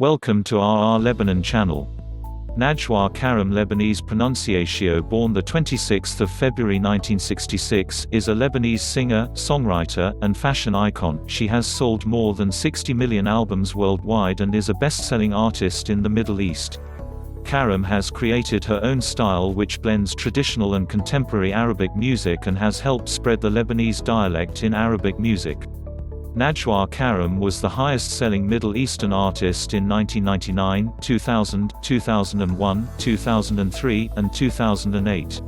Welcome to RR Lebanon channel. Najwa Karam, Lebanese pronunciatio, born the 26th of February 1966, is a Lebanese singer, songwriter, and fashion icon. She has sold more than 60 million albums worldwide and is a best-selling artist in the Middle East. Karam has created her own style which blends traditional and contemporary Arabic music and has helped spread the Lebanese dialect in Arabic music. Najwa Karam was the highest-selling Middle Eastern artist in 1999, 2000, 2001, 2003, and 2008.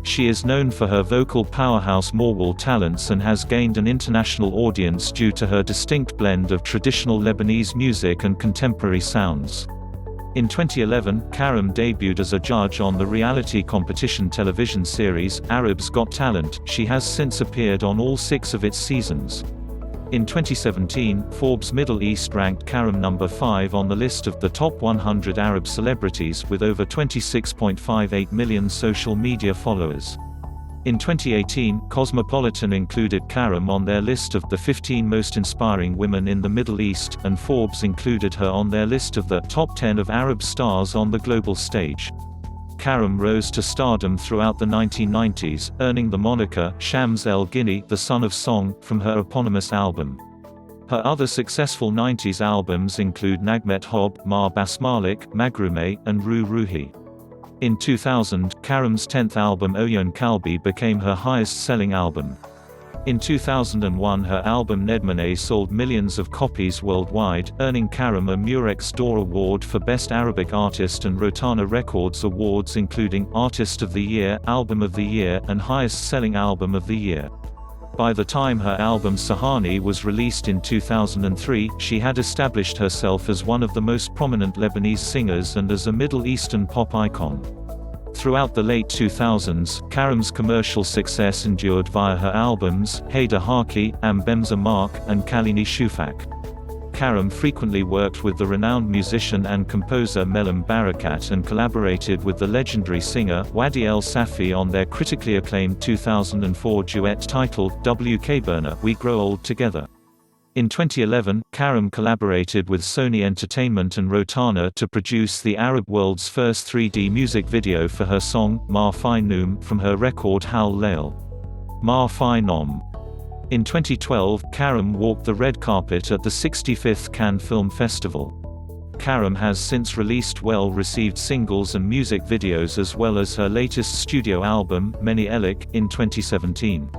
She is known for her vocal powerhouse Morwal talents and has gained an international audience due to her distinct blend of traditional Lebanese music and contemporary sounds. In 2011, Karam debuted as a judge on the reality competition television series, Arab's Got Talent. She has since appeared on all 6 of its seasons. In 2017, Forbes Middle East ranked Karam number 5 on the list of the top 100 Arab celebrities with over 26.58 million social media followers. In 2018, Cosmopolitan included Karam on their list of the 15 most inspiring women in the Middle East, and Forbes included her on their list of the top 10 of Arab stars on the global stage. Karam rose to stardom throughout the 1990s, earning the moniker Shams el-Ghini, the son of song, from her eponymous album. Her other successful 90s albums include Nagmet Hob, Ma Basmalik, Magrume, and Ru Ruhi. In 2000, Karam's 10th album Oyon Kalbi became her highest-selling album. In 2001, her album Ned Monet sold millions of copies worldwide, earning Karam a Murex d'Or Award for Best Arabic Artist and Rotana Records awards including Artist of the Year, Album of the Year, and Highest-Selling Album of the Year. By the time her album Sahani was released in 2003, she had established herself as one of the most prominent Lebanese singers and as a Middle Eastern pop icon. Throughout the late 2000s, Karam's commercial success endured via her albums, Hayda Haki, Am Bemza Mark, and Kalini Shufak. Karam frequently worked with the renowned musician and composer Melam Barakat and collaborated with the legendary singer, Wadi El Safi on their critically acclaimed 2004 duet titled, WK Burner, We Grow Old Together. In 2011, Karam collaborated with Sony Entertainment and Rotana to produce the Arab world's first 3D music video for her song, Ma Fi Noom, from her record Hal Lail. Ma Fi Nom. In 2012, Karam walked the red carpet at the 65th Cannes Film Festival. Karam has since released well-received singles and music videos as well as her latest studio album, Meni Elik, in 2017.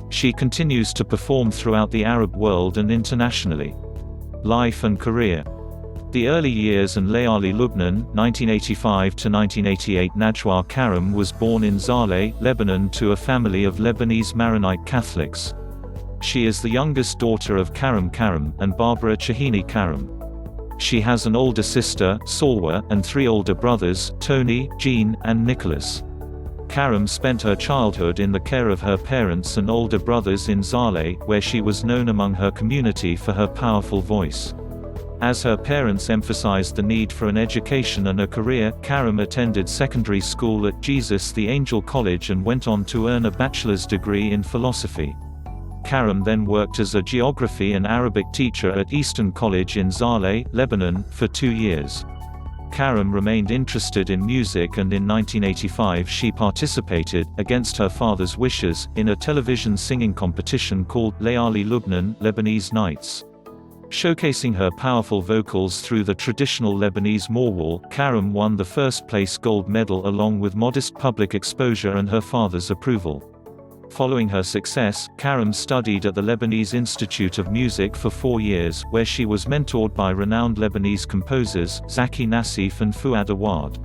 She continues to perform throughout the Arab world and internationally. Life and career. The early years and Layali Lubnan, 1985 to 1988. Najwa Karam was born in Zaleh, Lebanon to a family of Lebanese Maronite Catholics. She is the youngest daughter of Karam Karam and Barbara Chahini Karam. She has an older sister, Salwa, and 3 older brothers, Tony, Jean, and Nicholas. Karam spent her childhood in the care of her parents and older brothers in Zaleh, where she was known among her community for her powerful voice. As her parents emphasized the need for an education and a career, Karam attended secondary school at Jesus the Angel College and went on to earn a bachelor's degree in philosophy. Karam then worked as a geography and Arabic teacher at Eastern College in Zaleh, Lebanon, for 2 years. Karam remained interested in music and in 1985 she participated, against her father's wishes, in a television singing competition called Layali Lubnan, Lebanese Nights. Showcasing her powerful vocals through the traditional Lebanese Morwal, Karam won the first-place gold medal along with modest public exposure and her father's approval. Following her success, Karam studied at the Lebanese Institute of Music for 4 years, where she was mentored by renowned Lebanese composers, Zaki Nassif and Fouad Awad.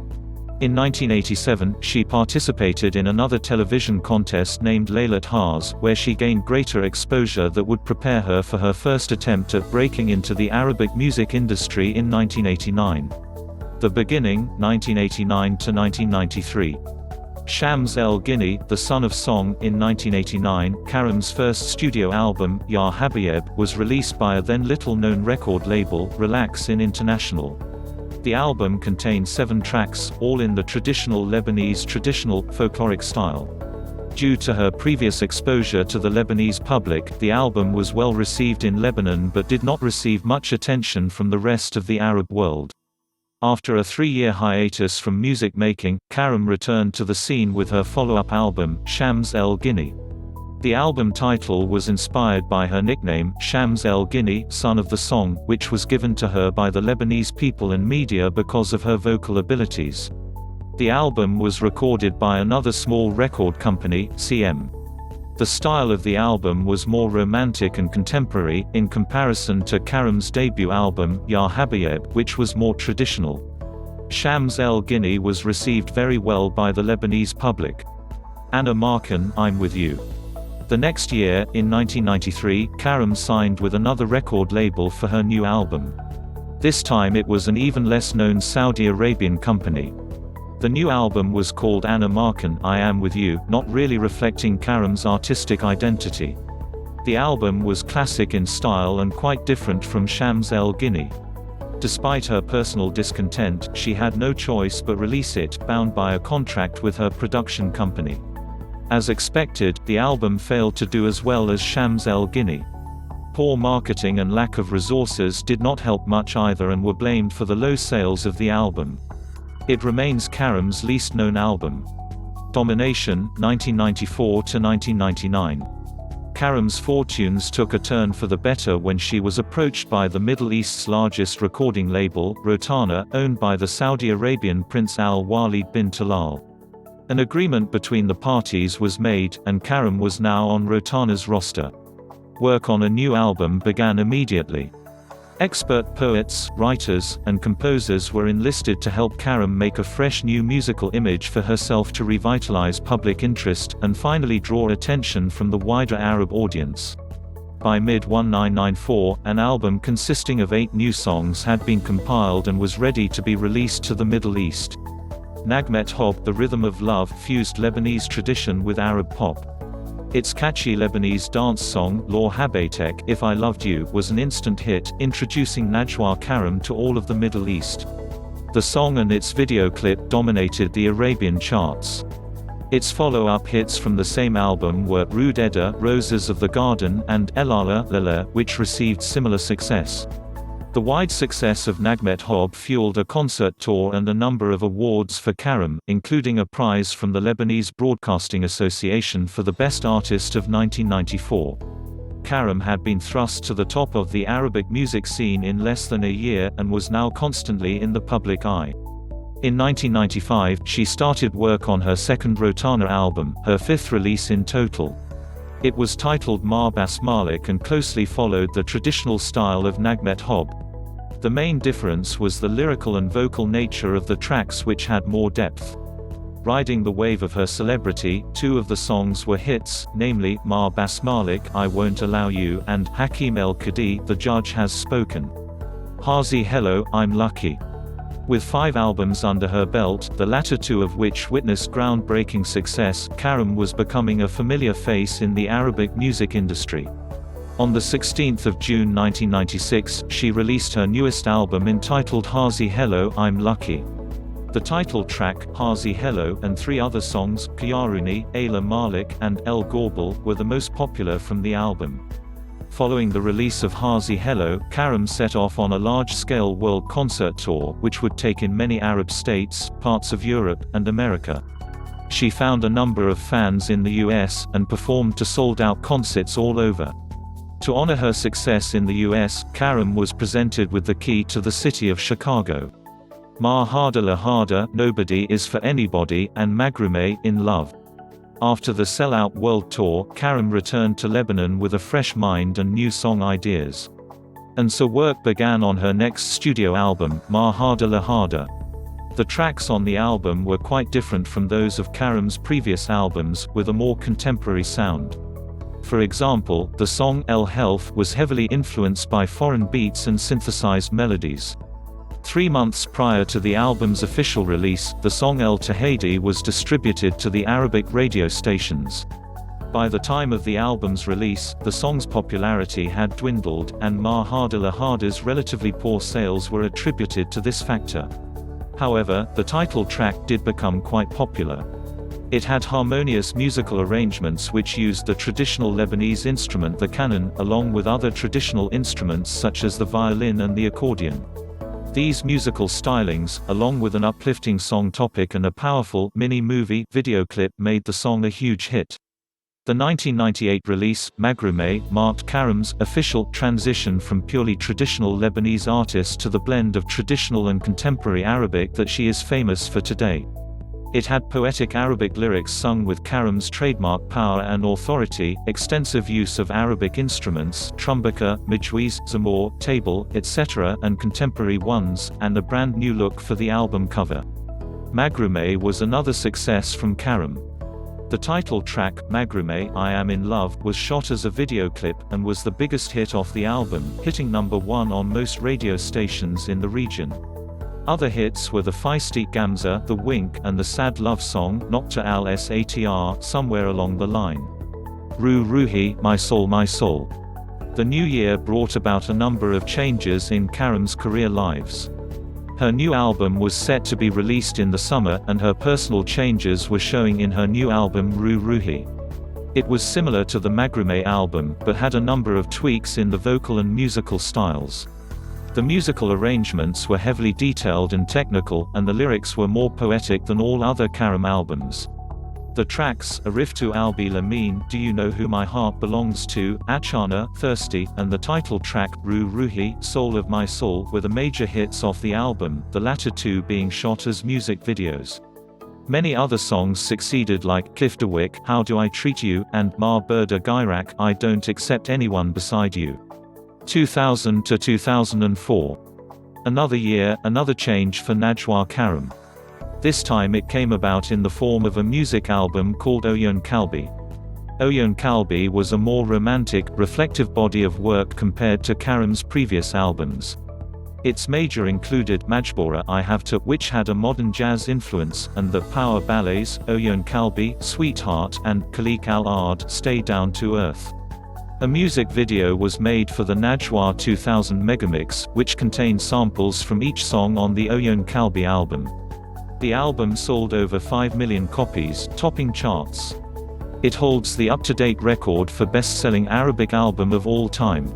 In 1987, she participated in another television contest named Laylat Haas, where she gained greater exposure that would prepare her for her first attempt at breaking into the Arabic music industry in 1989. The Beginning, 1989 to 1993. Shams el-Ghini, the son of song, in 1989, Karam's first studio album, Ya Habayeb, was released by a then little-known record label, Relax International. The album contained 7 tracks, all in the traditional Lebanese folkloric style. Due to her previous exposure to the Lebanese public, the album was well received in Lebanon but did not receive much attention from the rest of the Arab world. After a 3-year hiatus from music making, Karam returned to the scene with her follow-up album, Shams El Guinea. The album title was inspired by her nickname, Shams El Guinea, son of the song, which was given to her by the Lebanese people and media because of her vocal abilities. The album was recorded by another small record company, CM. The style of the album was more romantic and contemporary, in comparison to Karam's debut album, Ya Habayeb, which was more traditional. Shams El Guinea was received very well by the Lebanese public. Anna Markan, I'm With You. The next year, in 1993, Karam signed with another record label for her new album. This time it was an even less known Saudi Arabian company. The new album was called Anna Markan, I Am With You, not really reflecting Karam's artistic identity. The album was classic in style and quite different from Shams El Guinea. Despite her personal discontent, she had no choice but release it, bound by a contract with her production company. As expected, the album failed to do as well as Shams El Guinea. Poor marketing and lack of resources did not help much either and were blamed for the low sales of the album. It remains Karam's least known album. Domination, 1994 to 1999. Karam's fortunes took a turn for the better when she was approached by the Middle East's largest recording label, Rotana, owned by the Saudi Arabian Prince Al-Walid bin Talal. An agreement between the parties was made, and Karam was now on Rotana's roster. Work on a new album began immediately. Expert poets, writers, and composers were enlisted to help Karam make a fresh new musical image for herself to revitalize public interest, and finally draw attention from the wider Arab audience. By mid-1994, an album consisting of 8 new songs had been compiled and was ready to be released to the Middle East. Nagmet Hob, The Rhythm of Love, fused Lebanese tradition with Arab pop. Its catchy Lebanese dance song, Lor Habaytek, If I Loved You, was an instant hit, introducing Najwa Karam to all of the Middle East. The song and its video clip dominated the Arabian charts. Its follow-up hits from the same album were Rude Eda, Roses of the Garden, and Elala Lala, which received similar success. The wide success of Nagmet Hob fueled a concert tour and a number of awards for Karam, including a prize from the Lebanese Broadcasting Association for the Best Artist of 1994. Karam had been thrust to the top of the Arabic music scene in less than a year, and was now constantly in the public eye. In 1995, she started work on her second Rotana album, her 5th release in total. It was titled Ma Basmalik and closely followed the traditional style of Nagmet Hob. The main difference was the lyrical and vocal nature of the tracks, which had more depth. Riding the wave of her celebrity, 2 of the songs were hits, namely, Ma Basmalik, I Won't Allow You, and Hakim El Kadi, The Judge Has Spoken. Hazi Hello, I'm Lucky. With 5 albums under her belt, the latter 2 of which witnessed groundbreaking success, Karam was becoming a familiar face in the Arabic music industry. On the 16th of June 1996, she released her newest album entitled Hazi Hello, I'm Lucky. The title track, Hazi Hello, and 3 other songs, Kiyaruni, Ayla Malik, and El Gorbal, were the most popular from the album. Following the release of Hazi Hello, Karam set off on a large-scale world concert tour, which would take in many Arab states, parts of Europe, and America. She found a number of fans in the US, and performed to sold-out concerts all over. To honor her success in the US, Karam was presented with the key to the city of Chicago. Ma Harda La Harda, Nobody Is For Anybody, and Magrume, In Love. After the sell-out world tour, Karam returned to Lebanon with a fresh mind and new song ideas. And so work began on her next studio album, Ma Harda La Harda. The tracks on the album were quite different from those of Karam's previous albums, with a more contemporary sound. For example, the song El Health was heavily influenced by foreign beats and synthesized melodies. 3 months prior to the album's official release, the song El Tahedi was distributed to the Arabic radio stations. By the time of the album's release, the song's popularity had dwindled, and Ma Harda La Harda's relatively poor sales were attributed to this factor. However, the title track did become quite popular. It had harmonious musical arrangements which used the traditional Lebanese instrument the qanan, along with other traditional instruments such as the violin and the accordion. These musical stylings, along with an uplifting song topic and a powerful mini-movie video clip, made the song a huge hit. The 1998 release, Magrume, marked Karam's official transition from purely traditional Lebanese artist to the blend of traditional and contemporary Arabic that she is famous for today. It had poetic Arabic lyrics sung with Karam's trademark power and authority, extensive use of Arabic instruments trumbaka, mijwiz, zamor, table, etc. and contemporary ones, and a brand new look for the album cover. Magrume was another success from Karam. The title track, Magrume, I Am in Love, was shot as a video clip, and was the biggest hit off the album, hitting #1 on most radio stations in the region. Other hits were the feisty Gamza, The Wink, and the sad love song, Nokta al Satr, Somewhere Along the Line. Ruh Ruhi, My Soul My Soul. The new year brought about a number of changes in Karam's career lives. Her new album was set to be released in the summer, and her personal changes were showing in her new album Ruh Ruhi. It was similar to the Magrume album, but had a number of tweaks in the vocal and musical styles. The musical arrangements were heavily detailed and technical, and the lyrics were more poetic than all other Karam albums. The tracks, Ariftu Albi Lamin, Do You Know Who My Heart Belongs To, Achana, Thirsty, and the title track, Ruh Ruhi, Soul of My Soul, were the major hits off the album, the latter two being shot as music videos. Many other songs succeeded like Cliff DeWick, How Do I Treat You, and Ma Berda Gairak, I Don't Accept Anyone Beside You. 2000 to 2004. Another year, another change for Najwa Karam. This time it came about in the form of a music album called Oyon Kalbi. Oyon Kalbi was a more romantic, reflective body of work compared to Karam's previous albums. Its major included Majbora I Have To, which had a modern jazz influence, and the power ballets, Oyon Kalbi, Sweetheart, and Khalik Al-Ard, Stay Down to Earth. A music video was made for the Najwa 2000 megamix, which contained samples from each song on the Oyon Kalbi album. The album sold over 5 million copies, topping charts. It holds the up-to-date record for best-selling Arabic album of all time.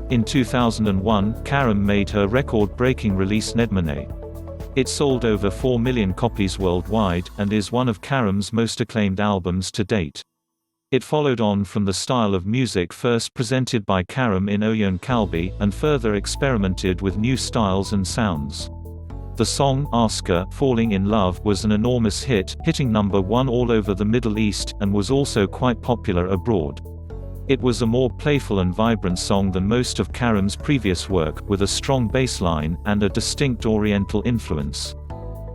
In 2001, Karam made her record-breaking release Ned Monet. It sold over 4 million copies worldwide, and is one of Karam's most acclaimed albums to date. It followed on from the style of music first presented by Karam in Oyon Kalbi, and further experimented with new styles and sounds. The song, Asker, Falling in Love, was an enormous hit, hitting #1 all over the Middle East, and was also quite popular abroad. It was a more playful and vibrant song than most of Karam's previous work, with a strong bass line, and a distinct Oriental influence.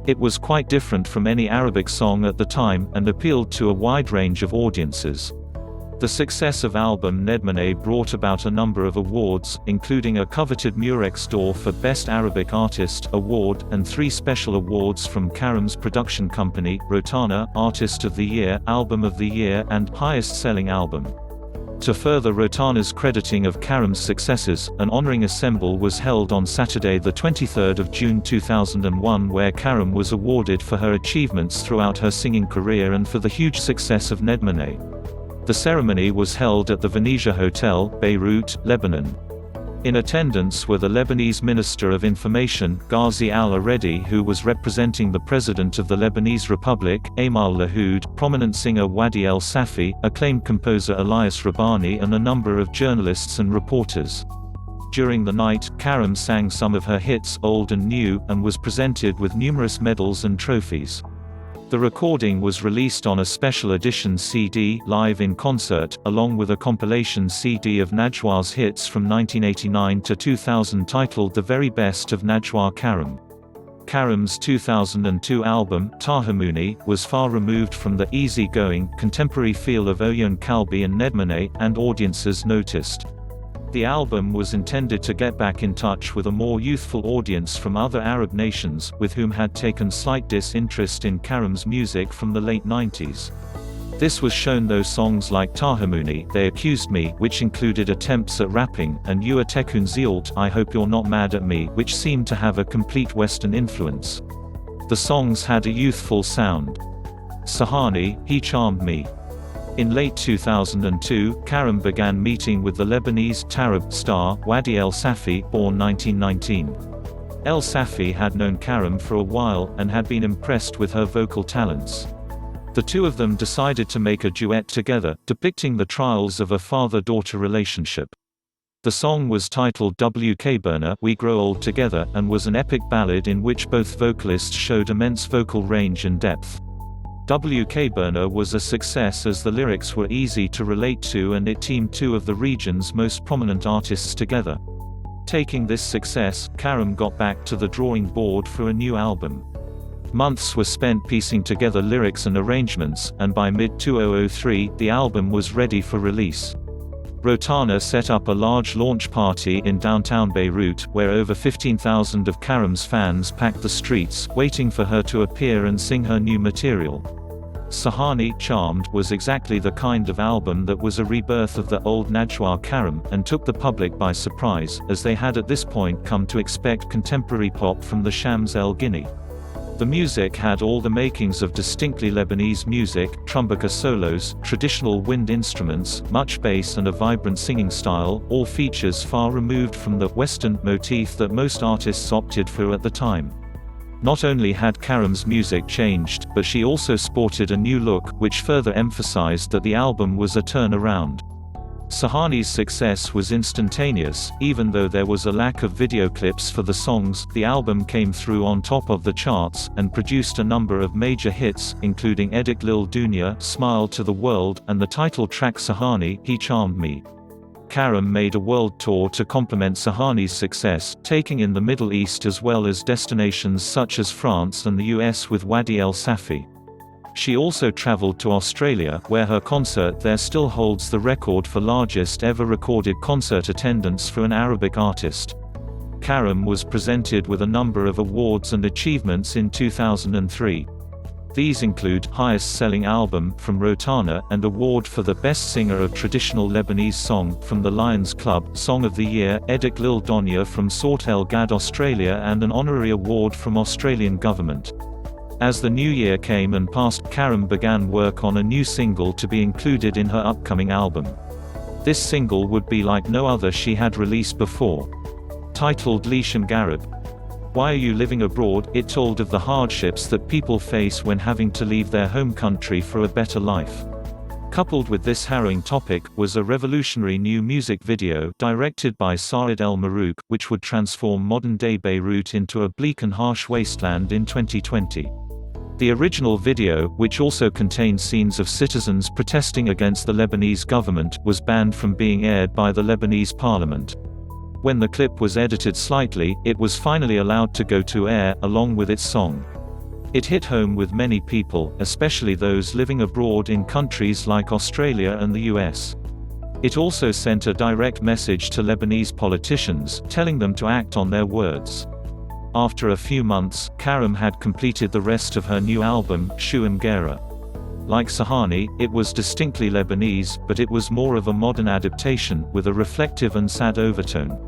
It was quite different from any Arabic song at the time, and appealed to a wide range of audiences. The success of album Ned Monet brought about a number of awards, including a coveted Murex d'Or for Best Arabic Artist award, and 3 special awards from Karam's production company, Rotana, Artist of the Year, Album of the Year, and Highest Selling Album. To further Rotana's crediting of Karam's successes, an honoring assemble was held on Saturday 23 June 2001 where Karam was awarded for her achievements throughout her singing career and for the huge success of Ned Monet. The ceremony was held at the Venezia Hotel, Beirut, Lebanon. In attendance were the Lebanese Minister of Information, Ghazi al-Aredi, who was representing the President of the Lebanese Republic, Amal Lahoud, prominent singer Wadi el-Safi, acclaimed composer Elias Rabani, and a number of journalists and reporters. During the night, Karam sang some of her hits, old and new, and was presented with numerous medals and trophies. The recording was released on a special edition CD, Live in Concert, along with a compilation CD of Najwa's hits from 1989 to 2000 titled The Very Best of Najwa Karam. Karam's 2002 album, Tahamuni, was far removed from the easy-going, contemporary feel of Oyon Kalbi and Ned Monet, and audiences noticed. The album was intended to get back in touch with a more youthful audience from other Arab nations, with whom had taken slight disinterest in Karam's music from the late 90s. This was shown though songs like Tahamuni, They Accused Me, which included attempts at rapping, and You Tekun Zialt, I Hope You're Not Mad at Me, which seemed to have a complete Western influence. The songs had a youthful sound. Sahani, He Charmed Me. In late 2002, Karam began meeting with the Lebanese Tarab star, Wadi El Safi, born 1919. El Safi had known Karam for a while, and had been impressed with her vocal talents. The two of them decided to make a duet together, depicting the trials of a father-daughter relationship. The song was titled Bebekwala, We Grow Old Together, and was an epic ballad in which both vocalists showed immense vocal range and depth. Bebekwala was a success as the lyrics were easy to relate to and it teamed two of the region's most prominent artists together. Taking this success, Karam got back to the drawing board for a new album. Months were spent piecing together lyrics and arrangements, and by mid-2003, the album was ready for release. Rotana set up a large launch party in downtown Beirut, where over 15,000 of Karam's fans packed the streets, waiting for her to appear and sing her new material. Sahani, Charmed, was exactly the kind of album that was a rebirth of the old Najwa Karam, and took the public by surprise, as they had at this point come to expect contemporary pop from the Shams El-Ghini. The music had all the makings of distinctly Lebanese music: trumbaka solos, traditional wind instruments, much bass and a vibrant singing style, all features far removed from the Western motif that most artists opted for at the time. Not only had Karam's music changed, but she also sported a new look, which further emphasized that the album was a turnaround. Sahani's success was instantaneous. Even though there was a lack of video clips for the songs, the album came through on top of the charts, and produced a number of major hits, including Edik Lil Dunya, Smile to the World, and the title track Sahani, He Charmed Me. Karam made a world tour to complement Sahani's success, taking in the Middle East as well as destinations such as France and the US with Wadi El Safi. She also traveled to Australia, where her concert there still holds the record for largest ever recorded concert attendance for an Arabic artist. Karam was presented with a number of awards and achievements in 2003. These include Highest Selling Album from Rotana, and Award for the Best Singer of Traditional Lebanese Song from the Lions Club, Song of the Year, Edik Lil Dunya from Sort El Gad Australia, and an honorary award from Australian government. As the new year came and passed, Karam began work on a new single to be included in her upcoming album. This single would be like no other she had released before. Titled Lisham Garib, Why Are You Living Abroad, it told of the hardships that people face when having to leave their home country for a better life. Coupled with this harrowing topic, was a revolutionary new music video directed by Saad El Marouk, which would transform modern-day Beirut into a bleak and harsh wasteland in 2020. The original video, which also contained scenes of citizens protesting against the Lebanese government, was banned from being aired by the Lebanese parliament. When the clip was edited slightly, it was finally allowed to go to air, along with its song. It hit home with many people, especially those living abroad in countries like Australia and the US. It also sent a direct message to Lebanese politicians, telling them to act on their words. After a few months, Karam had completed the rest of her new album, Shuam Gera. Like Sahani, it was distinctly Lebanese, but it was more of a modern adaptation, with a reflective and sad overtone.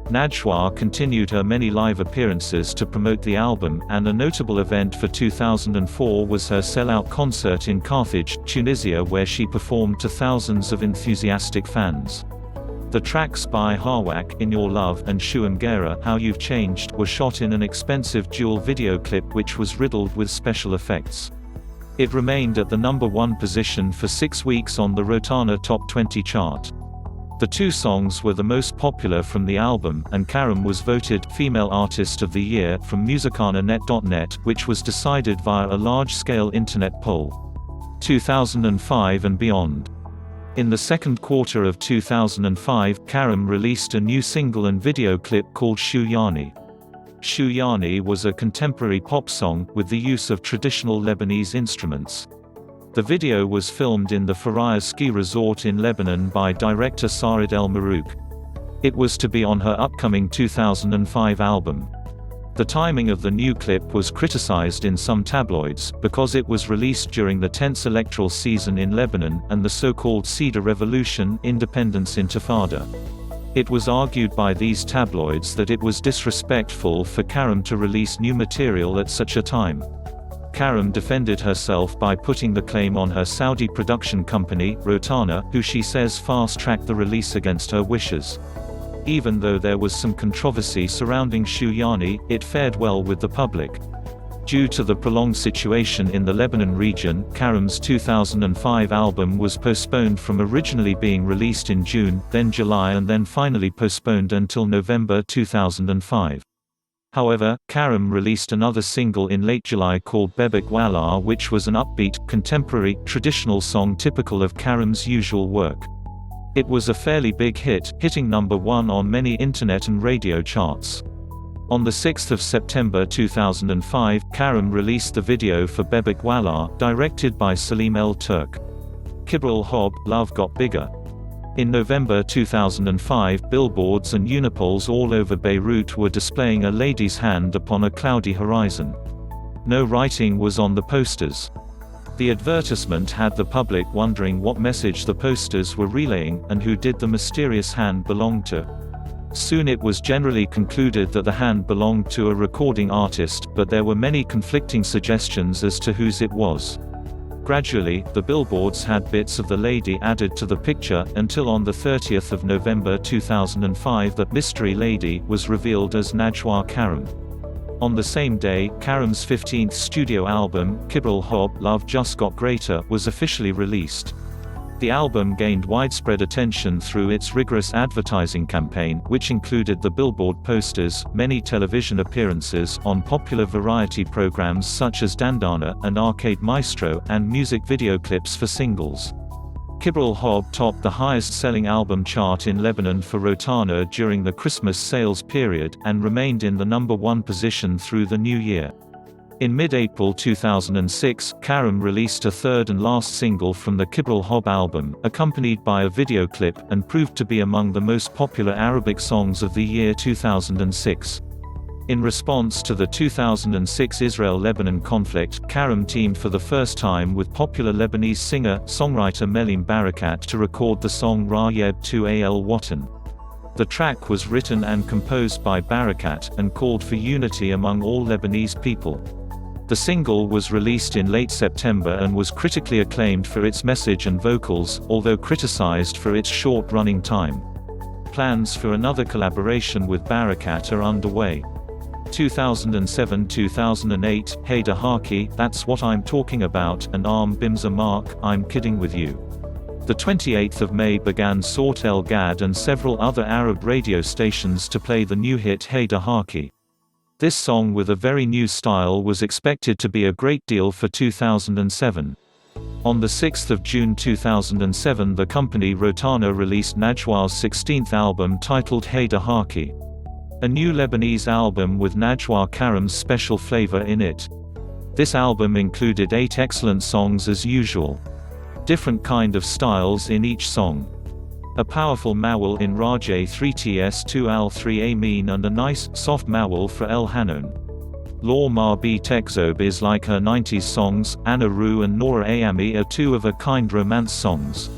Najwa continued her many live appearances to promote the album, and a notable event for 2004 was her sell-out concert in Carthage, Tunisia, where she performed to thousands of enthusiastic fans. The tracks by Hawak, In Your Love, and Shuam Gera, How You've Changed, were shot in an expensive dual video clip which was riddled with special effects. It remained at the #1 position for 6 weeks on the Rotana Top 20 chart. The two songs were the most popular from the album, and Karam was voted Female Artist of the Year from musicananet.net, which was decided via a large-scale internet poll. 2005 and beyond. In the second quarter of 2005, Karam released a new single and video clip called Shuyani. Shuyani was a contemporary pop song, with the use of traditional Lebanese instruments. The video was filmed in the Faraya ski resort in Lebanon by director Saad El Marouk. It was to be on her upcoming 2005 album. The timing of the new clip was criticized in some tabloids, because it was released during the tense electoral season in Lebanon, and the so-called Cedar Revolution, Independence Intifada. It was argued by these tabloids that it was disrespectful for Karam to release new material at such a time. Karam defended herself by putting the claim on her Saudi production company, Rotana, who she says fast-tracked the release against her wishes. Even though there was some controversy surrounding Shuyani, it fared well with the public. Due to the prolonged situation in the Lebanon region, Karam's 2005 album was postponed from originally being released in June, then July and then finally postponed until November 2005. However, Karam released another single in late July called Bebekwala, which was an upbeat, contemporary, traditional song typical of Karam's usual work. It was a fairly big hit, hitting #1 on many internet and radio charts. On 6 September 2005, Karam released the video for Bebekwala, directed by Salim El Turk. Kibral Hob, Love Got Bigger. In November 2005, billboards and unipoles all over Beirut were displaying a lady's hand upon a cloudy horizon. No writing was on the posters. The advertisement had the public wondering what message the posters were relaying, and who did the mysterious hand belong to. Soon it was generally concluded that the hand belonged to a recording artist, but there were many conflicting suggestions as to whose it was. Gradually, the billboards had bits of the lady added to the picture, until on 30 November 2005 the mystery lady was revealed as Najwa Karam. On the same day, Karam's 15th studio album, Kibral Hob, Love Just Got Greater, was officially released. The album gained widespread attention through its rigorous advertising campaign, which included the billboard posters, many television appearances on popular variety programs such as Dandana and Arcade Maestro, and music video clips for singles. Kibral Hob topped the highest-selling album chart in Lebanon for Rotana during the Christmas sales period, and remained in the #1 position through the new year. In mid-April 2006, Karam released a third and last single from the Kibral Hob album, accompanied by a video clip, and proved to be among the most popular Arabic songs of the year 2006. In response to the 2006 Israel-Lebanon conflict, Karam teamed for the first time with popular Lebanese singer-songwriter Melim Barakat to record the song Ra Yeb Tu Al Watan. The track was written and composed by Barakat, and called for unity among all Lebanese people. The single was released in late September and was critically acclaimed for its message and vocals, although criticized for its short running time. Plans for another collaboration with Barakat are underway. 2007-2008, Hayda Haki, That's What I'm Talking About, and Arm Bimza Mark, I'm Kidding With You. The 28th of May began Sort El Gad and several other Arab radio stations to play the new hit Hayda Haki. This song with a very new style was expected to be a great deal for 2007. On 6 June 2007 the company Rotana released Najwa's 16th album titled Hayda Haki. A new Lebanese album with Najwa Karam's special flavor in it. This album included 8 excellent songs as usual. Different kind of styles in each song. A powerful mawal in Rajay 3ts 2 al 3 Amin and a nice, soft mawal for El Hanon. Law Ma B Tekzob is like her 90s songs. Anna Roo and Nora Ayami are 2 of a kind romance songs.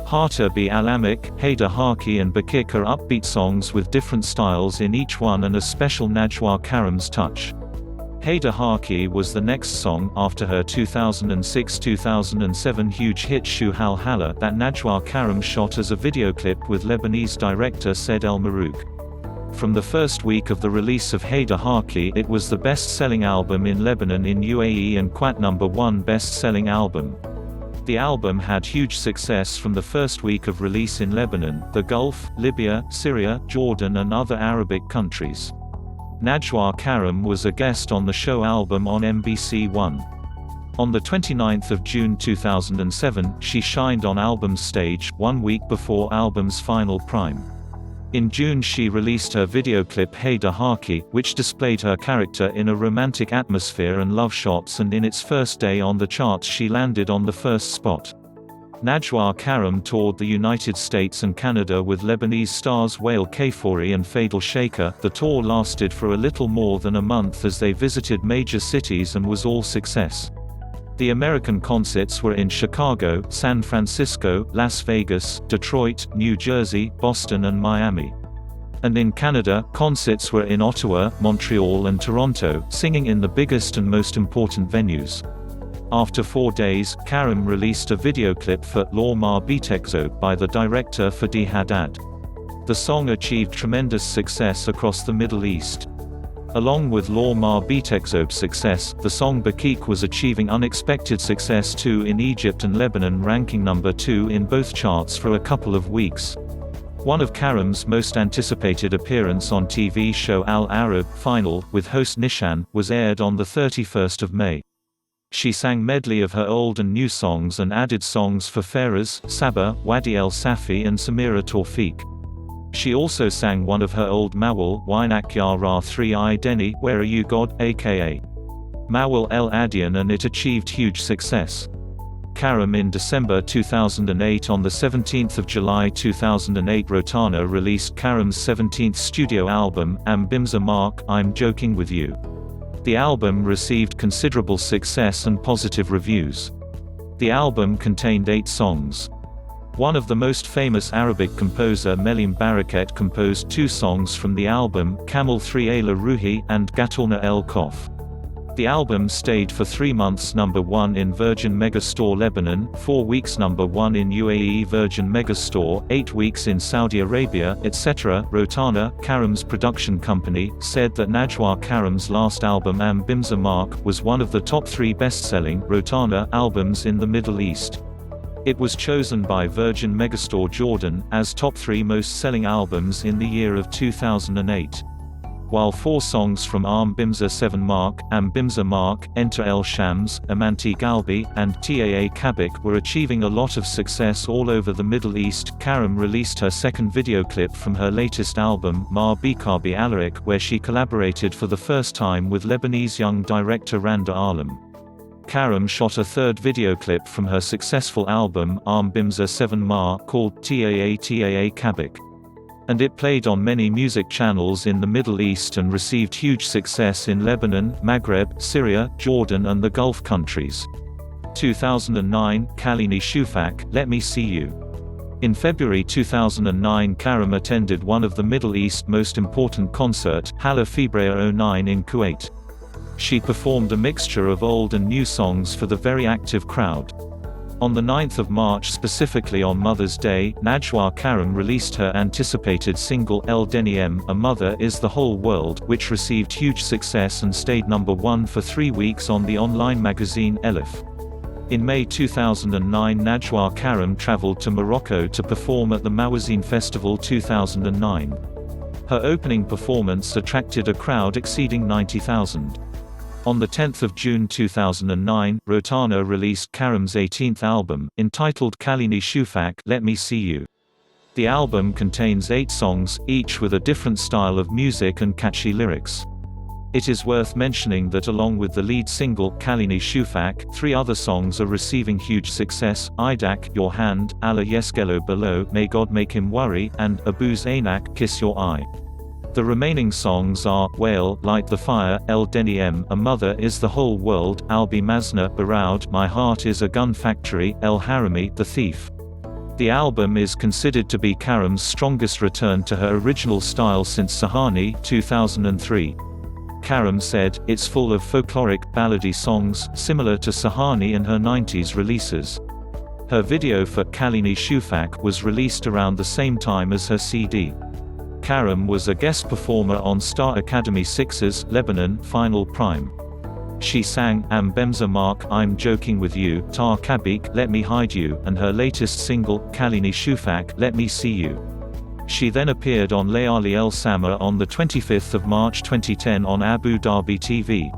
Harta B Alamik, Hayda Haki and Bakik are upbeat songs with different styles in each one and a special Najwa Karam's touch. Hayda Haki was the next song, after her 2006-2007 huge hit Shu Hal Hala, that Najwa Karam shot as a video clip with Lebanese director Said El Marouk. From the first week of the release of Hayda Haki it was the best-selling album in Lebanon in UAE and quite #1 best-selling album. The album had huge success from the first week of release in Lebanon, the Gulf, Libya, Syria, Jordan and other Arabic countries. Najwa Karam was a guest on the show Album on MBC One. On 29 June 2007, she shined on Album's stage, 1 week before Album's final prime. In June she released her video clip Hayda Haki, which displayed her character in a romantic atmosphere and love shots, and in its first day on the charts she landed on the first spot. Najwa Karam toured the United States and Canada with Lebanese stars Wael Kafori and Fadel Shaker. The tour lasted for a little more than a month as they visited major cities and was all success. The American concerts were in Chicago, San Francisco, Las Vegas, Detroit, New Jersey, Boston and Miami. And in Canada, concerts were in Ottawa, Montreal and Toronto, singing in the biggest and most important venues. After 4 days, Karam released a video clip for "Law Ma Betekzo" by the director Fadi Haddad. The song achieved tremendous success across the Middle East. Along with "Law Ma Betekzo's" success, the song Bakik was achieving unexpected success too in Egypt and Lebanon, ranking number 2 in both charts for a couple of weeks. One of Karam's most anticipated appearance on TV show Al Arab Final, with host Nishan, was aired on the 31st of May. She sang medley of her old and new songs and added songs for Faraz, Saba, Wadi El Safi and Samira Tawfiq. She also sang one of her old Mawal, Winak Ya Ra 3I Deni, Where Are You God, aka Mawal El Adian, and it achieved huge success. Karam in December 2008. On the 17th of July 2008, Rotana released Karam's 17th studio album, Bimza Mark, I'm Joking With You. The album received considerable success and positive reviews. The album contained 8 songs. One of the most famous Arabic composer Melim Barakat composed 2 songs from the album, Kamal 3 Ayla Ruhi and Gatorna El Kof. The album stayed for 3 months #1 in Virgin Megastore Lebanon, 4 weeks #1 in UAE Virgin Megastore, 8 weeks in Saudi Arabia, etc. Rotana, Karam's production company, said that Najwa Karam's last album Bimza Mark was one of the top 3 best-selling Rotana albums in the Middle East. It was chosen by Virgin Megastore Jordan as top 3 most-selling albums in the year of 2008. While 4 songs from Bimza 7 Mark, Bimza Mark, Enter El Shams, Amanti Galbi, and Taa Kabik were achieving a lot of success all over the Middle East. Karam released her second video clip from her latest album, Ma Bikabi Alarik, where she collaborated for the first time with Lebanese young director Randa Alam. Karam shot a third video clip from her successful album, Bimza 7 Ma, called Taa Kabik. And it played on many music channels in the Middle East and received huge success in Lebanon, Maghreb, Syria, Jordan and the Gulf countries. 2009, Kalini Shufak, Let Me See You. In February 2009, Karam attended one of the Middle East's most important concert, Hala Febrea 09 in Kuwait. She performed a mixture of old and new songs for the very active crowd. On the 9th of March, specifically on Mother's Day, Najwa Karam released her anticipated single El Deniem, A Mother Is the Whole World, which received huge success and stayed #1 for 3 weeks on the online magazine Elif. In May 2009, Najwa Karam traveled to Morocco to perform at the Mawazine Festival 2009. Her opening performance attracted a crowd exceeding 90,000. On the 10th of June 2009, Rotana released Karam's 18th album, entitled Kalini Shufak, Let Me See You. The album contains 8 songs, each with a different style of music and catchy lyrics. It is worth mentioning that along with the lead single, Kalini Shufak, 3 other songs are receiving huge success, Idak, Your Hand, Allah Yeskelo Below, May God Make Him Worry, and Abuz Ainak, Kiss Your Eye. The remaining songs are, Whale, Light the Fire, El Deniem, A Mother Is the Whole World, Albi Mazna, Baroud, My Heart Is a Gun Factory, El Harami, The Thief. The album is considered to be Karam's strongest return to her original style since Sahani 2003. Karam said, it's full of folkloric, ballady songs, similar to Sahani and her 90s releases. Her video for Kalini Shufak was released around the same time as her CD. Karam was a guest performer on Star Academy 6's Lebanon Final Prime. She sang Bemza Mark, I'm Joking With You, Tar Kabik, Let Me Hide You, and her latest single, Kalini Shufak, Let Me See You. She then appeared on Layali El Sama on the 25th of March 2010 on Abu Dhabi TV.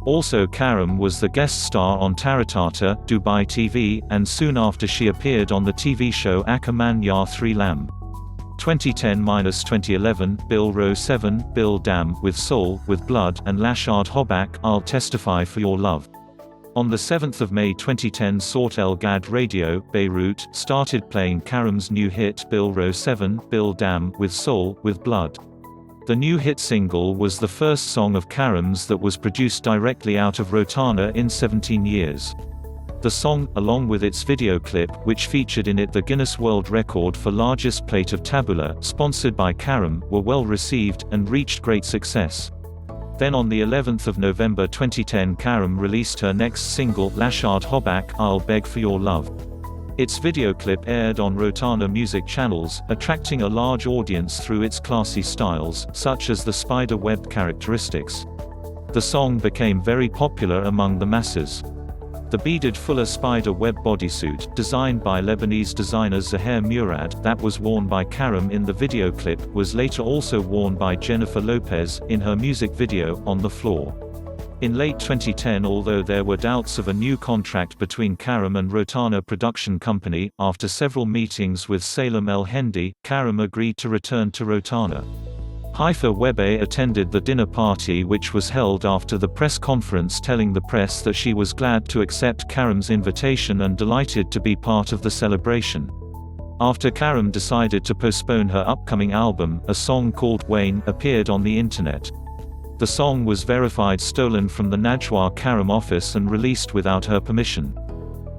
Also Karam was the guest star on Taratata, Dubai TV, and soon after she appeared on the TV show Akaman Ya 3 Lam. 2010-2011, Bill Row 7, Bill Dam, With Soul, With Blood, and Lashard Hobak, I'll Testify For Your Love. On the 7th of May 2010, Sort El Gad Radio, Beirut, started playing Karam's new hit Bill Row 7, Bill Dam, With Soul, With Blood. The new hit single was the first song of Karam's that was produced directly out of Rotana in 17 years. The song, along with its video clip, which featured in it the Guinness World Record for largest plate of tabbouleh, sponsored by Karam, were well received, and reached great success. Then on the 11th of November 2010 Karam released her next single, Lashard Hobak, I'll Beg for Your Love. Its video clip aired on Rotana music channels, attracting a large audience through its classy styles, such as the spider web characteristics. The song became very popular among the masses. The beaded fuller spider web bodysuit, designed by Lebanese designer Zaher Murad, that was worn by Karam in the video clip, was later also worn by Jennifer Lopez, in her music video, On the Floor. In late 2010, although there were doubts of a new contract between Karam and Rotana Production Company, after several meetings with Salem El-Hendi, Karam agreed to return to Rotana. Haifa Webe attended the dinner party which was held after the press conference, telling the press that she was glad to accept Karam's invitation and delighted to be part of the celebration. After Karam decided to postpone her upcoming album, a song called Wayne appeared on the internet. The song was verified stolen from the Najwa Karam office and released without her permission.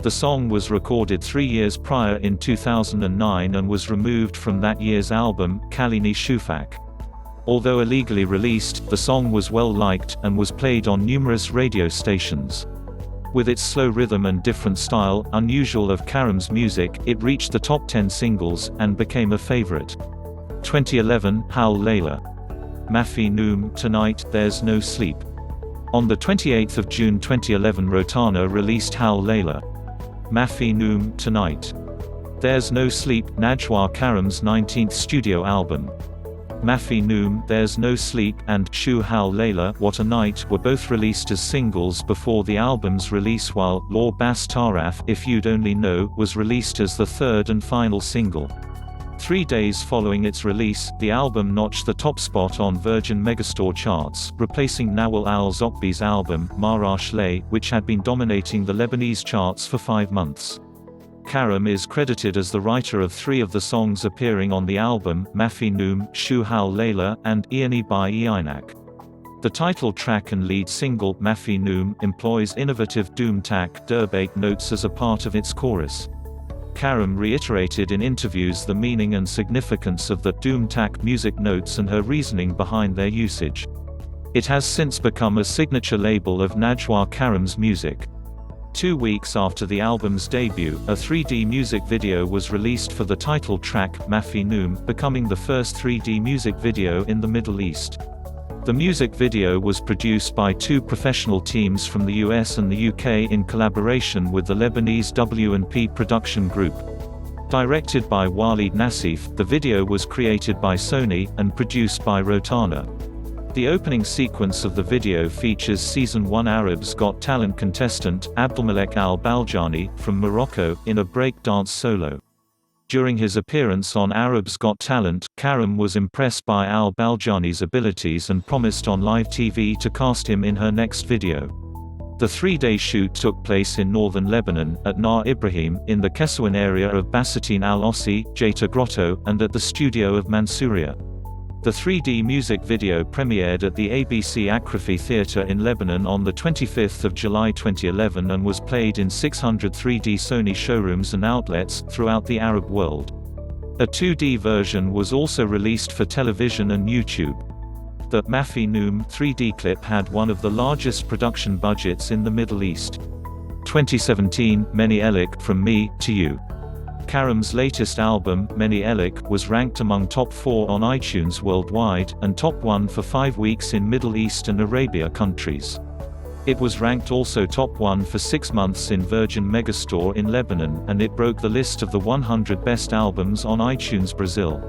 The song was recorded 3 years prior in 2009 and was removed from that year's album, Kalini Shufak. Although illegally released, the song was well liked, and was played on numerous radio stations. With its slow rhythm and different style, unusual of Karam's music, it reached the top 10 singles, and became a favorite. 2011, Howl Layla. Mafi Noom, Tonight, There's No Sleep. On the 28th of June 2011 Rotana released Howl Layla. Mafi Noom, Tonight. There's No Sleep, Najwa Karam's 19th studio album. Mafi Noom, There's No Sleep, and Shu Howl Layla, What a Night were both released as singles before the album's release, while Law Bas Taraf, If You'd Only Know, was released as the third and final single. 3 days following its release, the album notched the top spot on Virgin Megastore charts, replacing Nawal Al-Zokbi's album, Marash Lay, which had been dominating the Lebanese charts for 5 months. Karam is credited as the writer of 3 of the songs appearing on the album, Mafi Noom, Shu Howl Layla, and Iani by Iainak. The title track and lead single, Mafi Noom, employs innovative doom tack durbate notes as a part of its chorus. Karam reiterated in interviews the meaning and significance of the doom tack music notes and her reasoning behind their usage. It has since become a signature label of Najwa Karam's music. 2 weeks after the album's debut, a 3D music video was released for the title track, Mafi Noom, becoming the first 3D music video in the Middle East. The music video was produced by 2 professional teams from the US and the UK in collaboration with the Lebanese W&P production group. Directed by Walid Nassif, the video was created by Sony, and produced by Rotana. The opening sequence of the video features Season 1 Arab's Got Talent contestant, Abdelmalek Al-Baljani, from Morocco, in a break dance solo. During his appearance on Arab's Got Talent, Karam was impressed by Al-Baljani's abilities and promised on live TV to cast him in her next video. The 3-day shoot took place in northern Lebanon, at Nar Ibrahim, in the Kesawan area of Basatin al-Ossi, Jeta Grotto, and at the studio of Mansuria. The 3D music video premiered at the ABC Akrafi Theatre in Lebanon on 25 July 2011 and was played in 600 3D Sony showrooms and outlets, throughout the Arab world. A 2D version was also released for television and YouTube. The Mafi Noom 3D clip had one of the largest production budgets in the Middle East. 2017, Meni Elik, From Me, to You. Karam's latest album, Meni Elik, was ranked among top 4 on iTunes worldwide, and top 1 for 5 weeks in Middle East and Arabia countries. It was ranked also top 1 for 6 months in Virgin Megastore in Lebanon, and it broke the list of the 100 best albums on iTunes Brazil.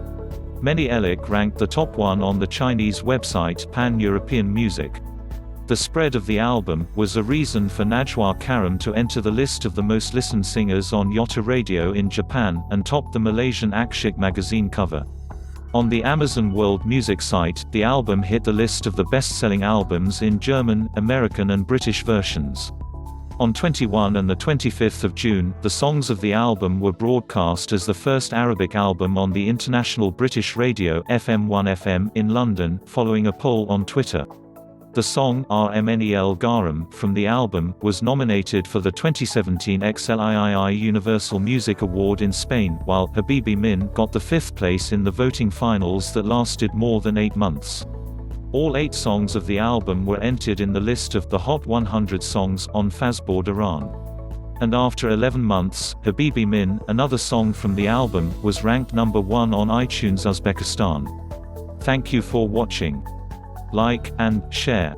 Meni Elik ranked the top 1 on the Chinese website Pan-European Music. The spread of the album was a reason for Najwa Karam to enter the list of the most listened singers on Yota Radio in Japan, and topped the Malaysian Akshik magazine cover. On the Amazon World Music site, the album hit the list of the best-selling albums in German, American and British versions. On 21 and 25 June, the songs of the album were broadcast as the first Arabic album on the international British radio FM1 FM in London, following a poll on Twitter. The song "Rmnel Garam" from the album was nominated for the 2017 XLIII Universal Music Award in Spain, while "Habibi Min" got the 5th place in the voting finals that lasted more than 8 months. All 8 songs of the album were entered in the list of the Hot 100 songs on Fazboard Iran. And after 11 months, "Habibi Min", another song from the album, was ranked number 1 on iTunes Uzbekistan. Thank you for watching. Like and share.